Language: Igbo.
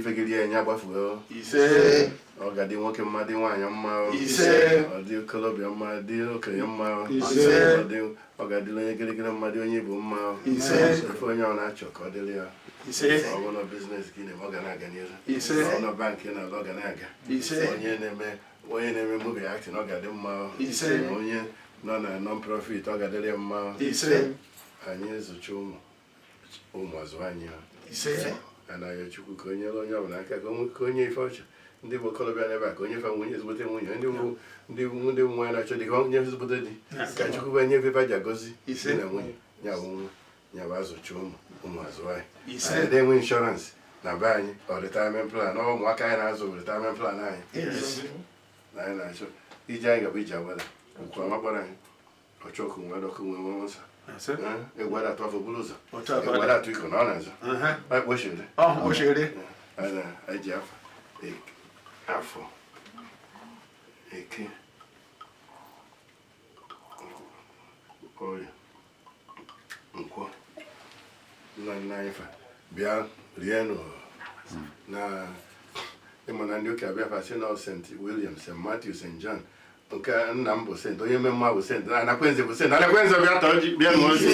ifegiri ya nya gbafuo ise ọ ga-adị nwoke mma dị nwaanyị mma ise ọ dị okorobịa mma dị okenye mma ise ọ ga-adịla onye gịrịgịrị mma dị onye Igbo mma ise ife onye ọ na-achọ ka ọ dịrị ya ise ọ bụrụ na biznes gị na-eme ọ ga na-aga n'ihu ise ọ na bankị na ọ ga na-aga ise onye na-eme movie acting ọ ga-adị mma ise onye nọ na non-profit ọ ga-adịrị ya mma ise anyị zụcha ụmụ azụ anyị ha ise anaghị Chukwu ka onye ọbụla aka ka onye ife ọcha ndị bụ okorobịa n'ebe a ka onye fa nwunye ezigbote nwunye ndị nwaanyị na-achọ dị ka onye ezigbote dị ka Chukwu bụ nye pepa ji agọzi di na nwunye nyabụ azụcha ụmụ azụ anyị anyị na-enwe inshọransị na be anyị ọ retirement plan na ụmụaka anyị na-azụ retirement plan anyị na anyị na-achọ ije anyị gaba ije awada ukwu amakpọrọ anyị ọchọkụ nwere ọkụ nwe nsa egwada atụ afọ bụrụ ụzọ egwada atụ iko na ọ na-azụ kpochiri anyị ji afọ eke ọrịa nkwọ nna anyị fa bịa rienụ na ịma na ndị ụka bịa fa si na St. William, St. Matthew, St. John nke nna m bụ St. onye mmemme bụ St. Anakwenze bụ St. Anakwenze bịa tọọ ji bịa ṅụọ nsị